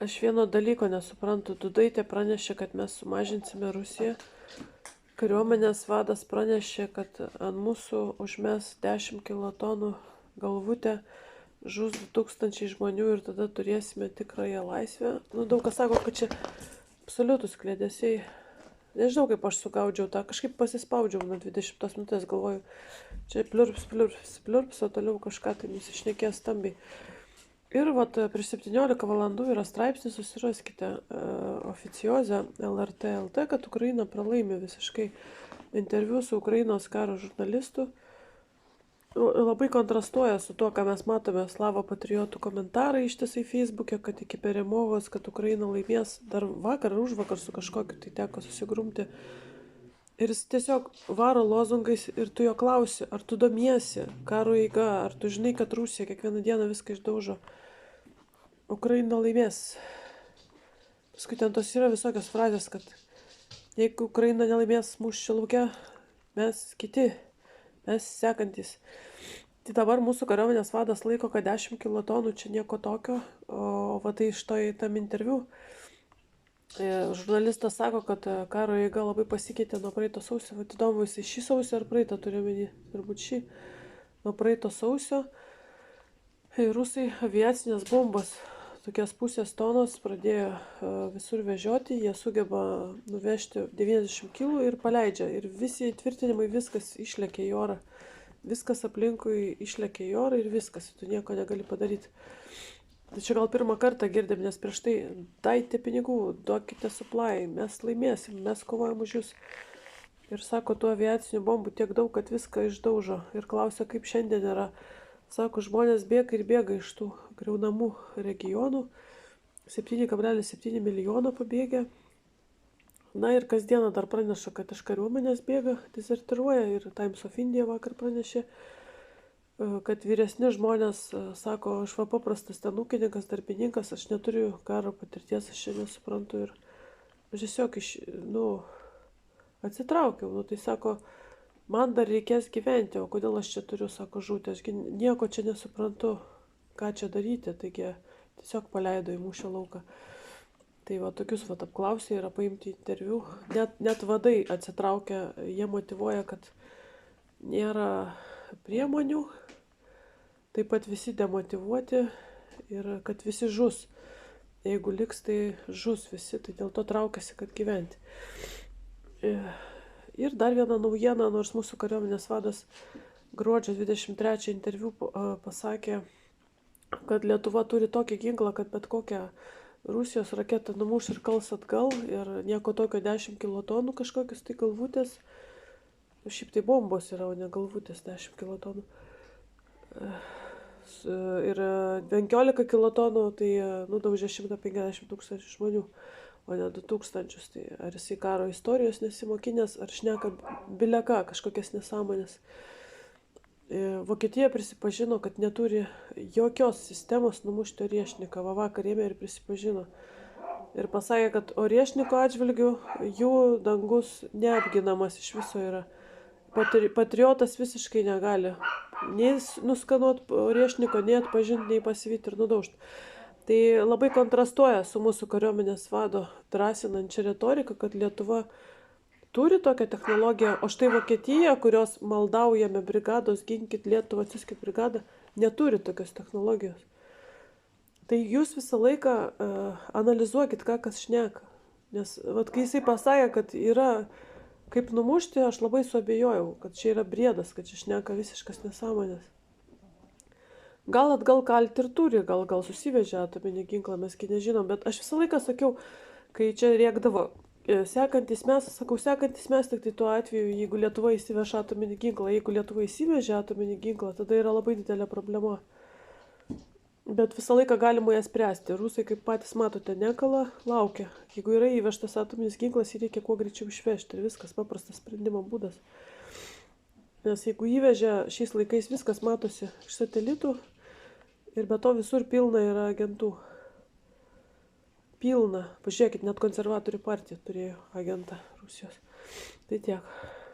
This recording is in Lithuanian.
Aš vieno dalyko nesuprantu. Dudaitė pranešė, kad mes sumažinsime Rusiją. Kariuomenės vadas pranešė, kad ant mūsų užmes 10 kilotonų galvutę, žus 2000 žmonių ir tada turėsime tikrąją laisvę. Nu, daug kas sako, kad čia absoliutus klėdesiai. Nežinau, kaip aš sugaudžiau tą. Kažkaip pasispaudžiau nuo 20 minutės, galvoju, čia pliurps, o toliau kažką tai nusišnekės stambiai. Ir vat prieš 17 valandų yra straipsnis, susiraskite oficiozę LRT LT, kad Ukraina pralaimi visiškai. Interviu su Ukrainos karo žurnalistu labai kontrastuoja su tuo, ką mes matome Slavo patriotų komentarai ištisai Facebook'e, kad iki Peremovos, kad Ukraina laimės dar vakar ar užvakar su kažkokiu, tai teko susigrumti. Ir jis tiesiog varo lozungais ir tu jo klausi, ar tu domiesi karo eiga, ar tu žinai, kad Rusija kiekvieną dieną viską išdaužo. Ukraina laimės. Paskui ten tos yra visokios frazės, kad jeigu Ukraina nelaimės mūšio lauke, mes kiti, mes sekantis. Tai dabar mūsų kariuomenės vadas laiko, kad 10 kilotonų čia nieko tokio, o va tai iš to į tam interviu. Žurnalistas sako, kad karo eiga labai pasikeitė nuo praeito sausio. Va įdomu, jisai šį sausio ar praeitą turiu menį, turbūt šį. Nuo praeito sausio rusai aviacinės bombas tokias pusės tonos pradėjo visur vežioti, jie sugeba nuvežti 90 kg ir paleidžia. Ir visi tvirtinimai, viskas išlekia į orą. Viskas aplinkui išlekia į orą ir viskas, tu nieko negali padaryti. Tai čia gal pirmą kartą girdim, nes prieš tai daite pinigų, duokite supply, mes laimėsim, mes kovojam už jūs. Ir sako, tų aviacinių bombų tiek daug, kad viską išdaužo. Ir klausia, kaip šiandien yra. Sako, žmonės bėga ir bėga iš tų griaunamų regionų. 7,7 milijono pabėgė. Na ir kasdieną dar praneša, kad iš kariuomenės bėga, dezertiruoja. Ir Times of India vakar pranešė, kad vyresni žmonės sako, aš va paprastas ten ūkininkas, darbininkas, aš neturiu karo patirties, aš čia nesuprantu. Ir aš tiesiog atsitraukiau. Tai sako, man dar reikės gyventi, o kodėl aš čia turiu, sako, žūti, aš nieko čia nesuprantu, ką čia daryti, taigi tiesiog paleido į mūšio lauką. Tai va tokius va apklausė yra paimti interviu, net vadai atsitraukia, jie motyvuoja, kad nėra priemonių, taip pat visi demotyvuoti ir kad visi žus. Jeigu liks, tai žus visi, tai dėl to traukiasi, kad gyventi. Ir dar viena naujiena, nors mūsų kariuomenės vadas gruodžio 23 interviu pasakė, kad Lietuva turi tokį ginklą, kad bet kokią Rusijos raketą numuš ir kals atgal ir nieko tokio 10 kilotonų kažkokius tai galvutės. Šiaip tai bombos yra, o ne galvutės 10 kilotonų. Ir 15 kilotonų tai nudaužė 150 000 žmonių, o ne 2000. Tai ar jisai karo istorijos nesimokinęs, ar šneka bileka kažkokias nesąmonės. Vokietija prisipažino, kad neturi jokios sistemos numušti Oriešniką. Vakar ėmė ir prisipažino. Ir pasakė, kad Oriešnico atžvilgių jų dangus neapginamas iš viso yra. Patriotas visiškai negali nei nuskanuoti Oriešnico, nei atpažinti, nei pasivyti ir nudaužti. Tai labai kontrastuoja su mūsų kariuomenės vado drąsinančia retorika, kad Lietuva turi tokią technologiją, o štai Vokietija, kurios maldaujame brigados, ginkit Lietuvą, atsiskit brigadą, neturi tokios technologijos. Tai jūs visą laiką analizuokit, ką kas šneka. Nes kai jisai pasakė, kad yra kaip numušti, aš labai suabejojau, kad čia yra briedas, kad čia šneka visiškas nesąmonės. Gal atgal kalti ir turi, gal susivežė atominį ginklą, mes nežinom, bet aš visą laiką sakiau, kai čia rėkdavo, sekantis mes, sakau, sekantis mes tik tai tuo atveju, jeigu Lietuva įsiveža atominį ginklą, jeigu Lietuva įsivežė atominį ginklą, tada yra labai didelė problema. Bet visą laiką galima ją spręsti. Rusai, kaip patys matote, nekala, laukia. Jeigu yra įvežtas atominis ginklas, jį reikia kuo greičiau išvežti ir viskas, paprastas sprendimo būdas. Nes jeigu įvežė šiais laikais, viskas matosi iš satelitų ir be to visur pilna yra agentų. Pilna. Pažiūrėkit, net konservatorių partija turėjo agentą Rusijos. Tai tiek.